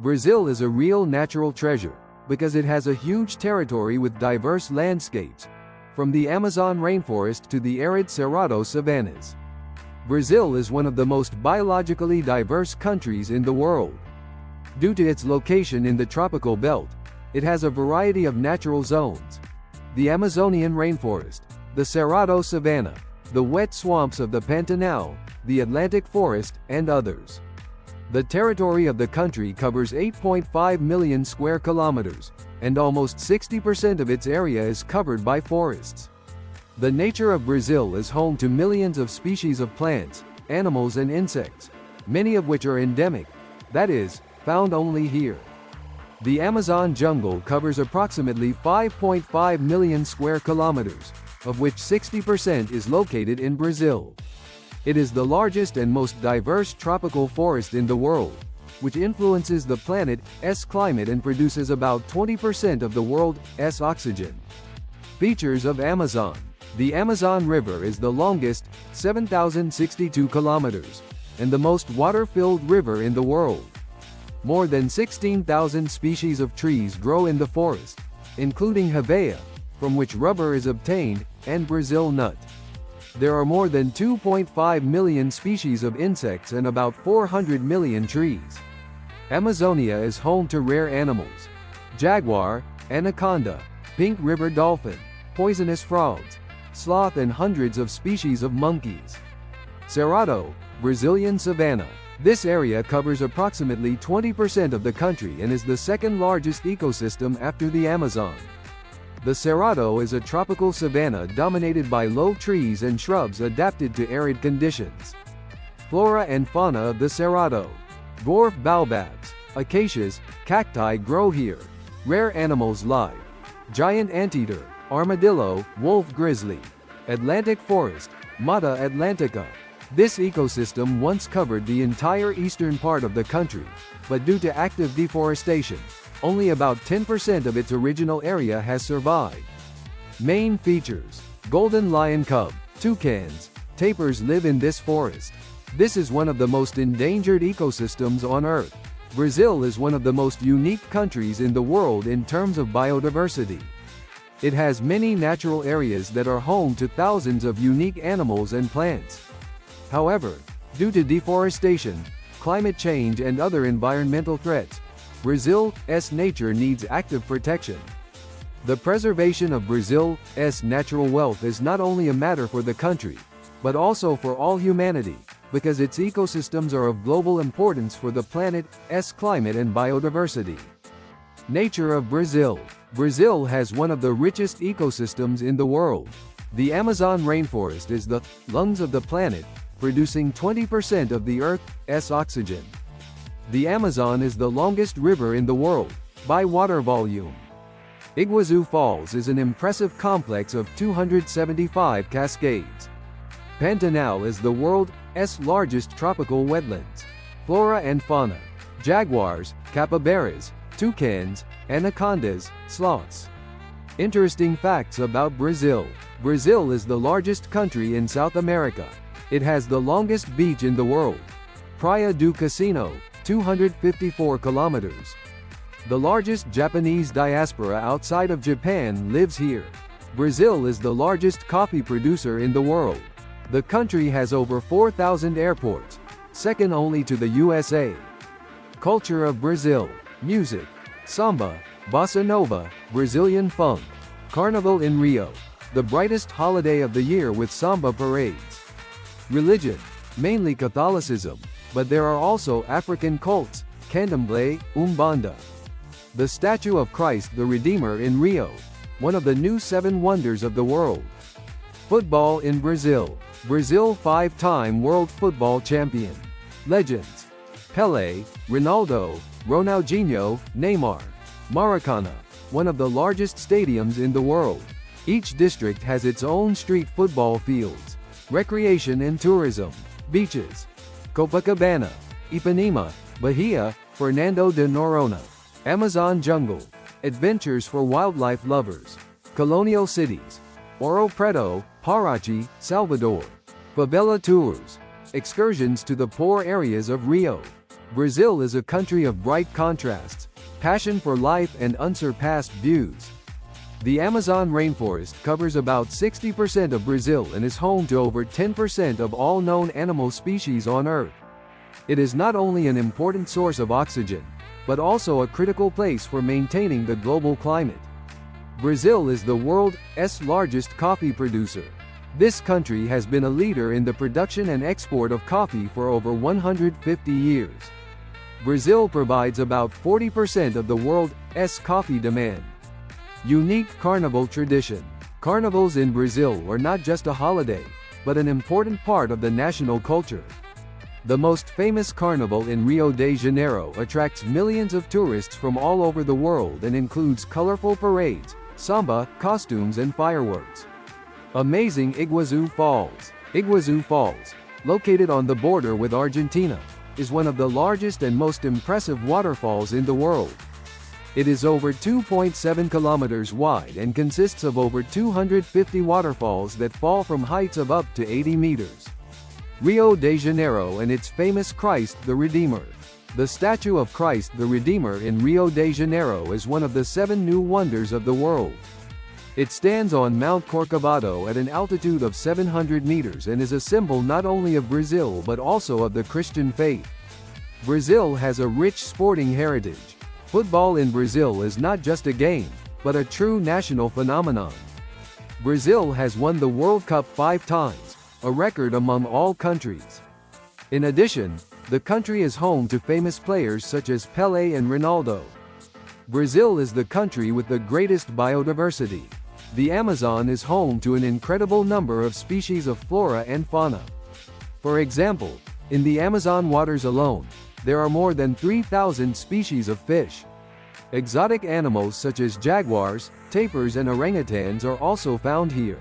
Brazil is a real natural treasure because it has a huge territory with diverse landscapes, from the Amazon rainforest to the arid Cerrado savannas. Brazil is one of the most biologically diverse countries in the world. Due to its location in the tropical belt, it has a variety of natural zones: the Amazonian rainforest, the Cerrado savanna, the wet swamps of the Pantanal, the Atlantic forest, and others. The territory of the country covers 8.5 million square kilometers, and almost 60% of its area is covered by forests. The nature of Brazil is home to millions of species of plants, animals and insects, many of which are endemic, that is, found only here. The Amazon jungle covers approximately 5.5 million square kilometers, of which 60% is located in Brazil. It is the largest and most diverse tropical forest in the world, which influences the planet's climate and produces about 20% of the world's oxygen. Features of Amazon. The Amazon River is the longest, 7,062 kilometers, and the most water-filled river in the world. More than 16,000 species of trees grow in the forest, including Hevea, from which rubber is obtained, and Brazil nut. There are more than 2.5 million species of insects and about 400 million trees. Amazonia is home to rare animals: jaguar, anaconda, pink river dolphin, poisonous frogs, sloth and hundreds of species of monkeys. Cerrado, Brazilian savanna. This area covers approximately 20% of the country and is the second largest ecosystem after the Amazon. The Cerrado is a tropical savanna dominated by low trees and shrubs adapted to arid conditions. Flora and fauna of the Cerrado. Dwarf baobabs, acacias, cacti grow here. Rare animals live: giant anteater, armadillo, wolf grizzly. Atlantic forest, Mata Atlantica. This ecosystem once covered the entire eastern part of the country, but due to active deforestation, only about 10% of its original area has survived. Main features: golden lion cub, toucans, tapirs live in this forest. This is one of the most endangered ecosystems on Earth. Brazil is one of the most unique countries in the world in terms of biodiversity. It has many natural areas that are home to thousands of unique animals and plants. However, due to deforestation, climate change and other environmental threats, Brazil's nature needs active protection. The preservation of Brazil's natural wealth is not only a matter for the country, but also for all humanity, because its ecosystems are of global importance for the planet's climate and biodiversity. Nature of Brazil. Brazil has one of the richest ecosystems in the world. The Amazon rainforest is the lungs of the planet, producing 20% of the Earth's oxygen. The Amazon is the longest river in the world, by water volume. Iguazu Falls is an impressive complex of 275 cascades. Pantanal is the world's largest tropical wetlands. Flora and fauna: jaguars, capybaras, toucans, anacondas, sloths. Interesting facts about Brazil. Brazil is the largest country in South America. It has the longest beach in the world, Praia do Cassino, 254 kilometers. The largest Japanese diaspora outside of Japan lives here. Brazil is the largest coffee producer in the world. The country has over 4,000 airports, second only to the USA. Culture of Brazil. Music: samba, bossa nova, Brazilian funk. Carnival in Rio, the brightest holiday of the year with samba parades. Religion: mainly Catholicism, but there are also African cults, Candomblé, Umbanda. The statue of Christ the Redeemer in Rio, one of the new 7 wonders of the world. Football in Brazil. Brazil 5-time world football champion. Legends: Pelé, Ronaldo, Ronaldinho, Neymar. Maracana, one of the largest stadiums in the world. Each district has its own street football fields. Recreation and tourism. Beaches: Copacabana, Ipanema, Bahia, Fernando de Noronha. Amazon jungle. Adventures for wildlife lovers. Colonial cities: Ouro Preto, Paraty, Salvador. Favela tours. excursions to the poor areas of Rio. Brazil is a country of bright contrasts, passion for life and unsurpassed views. The Amazon rainforest covers about 60% of Brazil and is home to over 10% of all known animal species on Earth. It is not only an important source of oxygen, but also a critical place for maintaining the global climate. Brazil is the world's largest coffee producer. This country has been a leader in the production and export of coffee for over 150 years. Brazil provides about 40% of the world's coffee demand. Unique carnival tradition. Carnivals in Brazil are not just a holiday, but an important part of the national culture. The most famous carnival in Rio de Janeiro attracts millions of tourists from all over the world and includes colorful parades, samba, costumes and fireworks. Amazing Iguazu Falls. Iguazu Falls, located on the border with Argentina, is one of the largest and most impressive waterfalls in the world. It is over 2.7 kilometers wide and consists of over 250 waterfalls that fall from heights of up to 80 meters. Rio de Janeiro and its famous Christ the Redeemer. The statue of Christ the Redeemer in Rio de Janeiro is one of the 7 new wonders of the world. It stands on Mount Corcovado at an altitude of 700 meters and is a symbol not only of Brazil but also of the Christian faith. Brazil has a rich sporting heritage. Football in Brazil is not just a game, but a true national phenomenon. Brazil has won the World Cup 5 times, a record among all countries. In addition, the country is home to famous players such as Pelé and Ronaldo. Brazil is the country with the greatest biodiversity. The Amazon is home to an incredible number of species of flora and fauna. For example, in the Amazon waters alone, there are more than 3,000 species of fish. Exotic animals such as jaguars, tapirs and orangutans are also found here.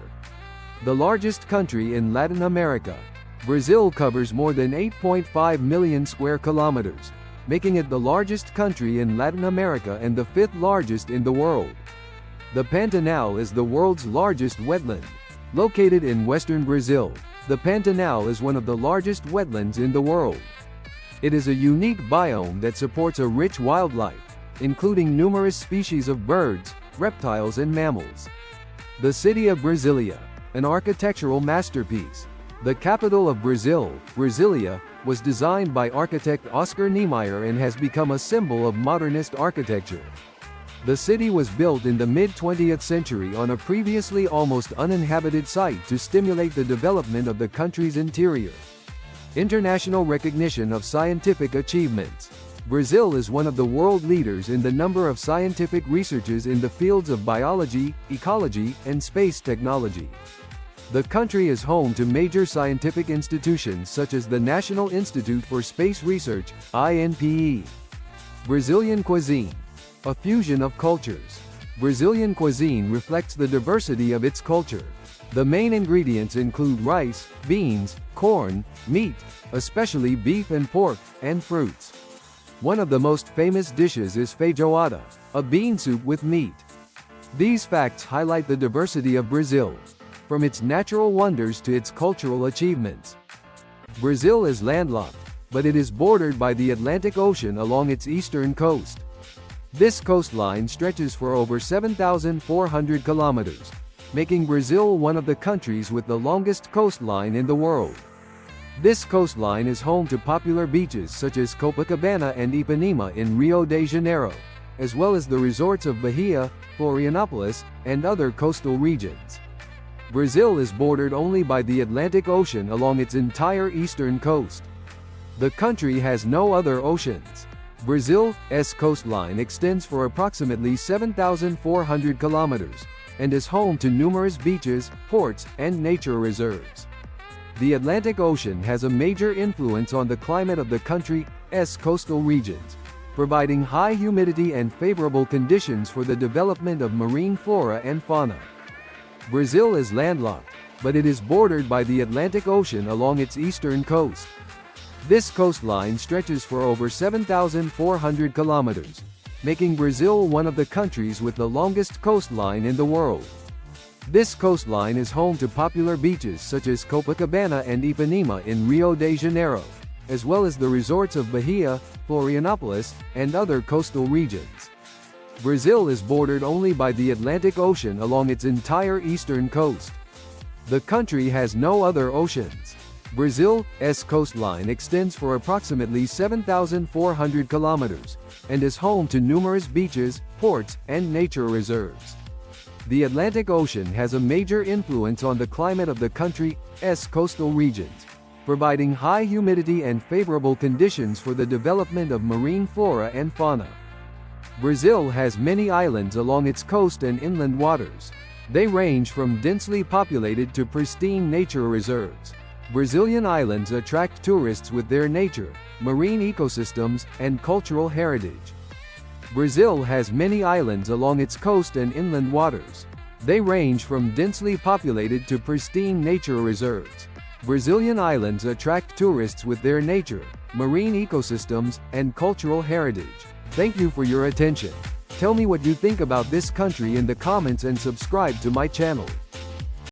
The largest country in Latin America, Brazil covers more than 8.5 million square kilometers, making it the largest country in Latin America and the 5th largest in the world. The Pantanal is the world's largest wetland. Located in western Brazil, the Pantanal is one of the largest wetlands in the world. It is a unique biome that supports a rich wildlife, including numerous species of birds, reptiles and mammals. The city of Brasilia, an architectural masterpiece. The capital of Brazil, Brasilia, was designed by architect Oscar Niemeyer and has become a symbol of modernist architecture. The city was built in the mid-20th century on a previously almost uninhabited site to stimulate the development of the country's interior. International recognition of scientific achievements. Brazil is one of the world leaders in the number of scientific researches in the fields of biology, ecology, and space technology. The country is home to major scientific institutions such as the National Institute for Space Research, INPE. Brazilian cuisine. A fusion of cultures. Brazilian cuisine reflects the diversity of its culture. The main ingredients include rice, beans, corn, meat, especially beef and pork, and fruits. One of the most famous dishes is feijoada, a bean soup with meat. These facts highlight the diversity of Brazil, from its natural wonders to its cultural achievements. Brazil is landlocked, but it is bordered by the Atlantic Ocean along its eastern coast. This coastline stretches for over 7,400 kilometers, making Brazil one of the countries with the longest coastline in the world. This coastline is home to popular beaches such as Copacabana and Ipanema in Rio de Janeiro, as well as the resorts of Bahia, Florianopolis, and other coastal regions. Brazil is bordered only by the Atlantic Ocean along its entire eastern coast. The country has no other oceans. Brazil's coastline extends for approximately 7,400 kilometers, and is home to numerous beaches, ports, and nature reserves. The Atlantic Ocean has a major influence on the climate of the country's coastal regions, providing high humidity and favorable conditions for the development of marine flora and fauna. Brazil is landlocked, but it is bordered by the Atlantic Ocean along its eastern coast. This coastline stretches for over 7,400 kilometers, making Brazil one of the countries with the longest coastline in the world. This coastline is home to popular beaches such as Copacabana and Ipanema in Rio de Janeiro, as well as the resorts of Bahia, Florianopolis, and other coastal regions. Brazil is bordered only by the Atlantic Ocean along its entire eastern coast. The country has no other oceans. Brazil's coastline extends for approximately 7,400 kilometers, and is home to numerous beaches, ports, and nature reserves. The Atlantic Ocean has a major influence on the climate of the country's coastal regions, providing high humidity and favorable conditions for the development of marine flora and fauna. Brazil has many islands along its coast and inland waters. They range from densely populated to pristine nature reserves. Brazilian islands attract tourists with their nature, marine ecosystems, and cultural heritage. Brazil has many islands along its coast and inland waters. They range from densely populated to pristine nature reserves. Brazilian islands attract tourists with their nature, marine ecosystems, and cultural heritage. Thank you for your attention. Tell me what you think about this country in the comments and subscribe to my channel.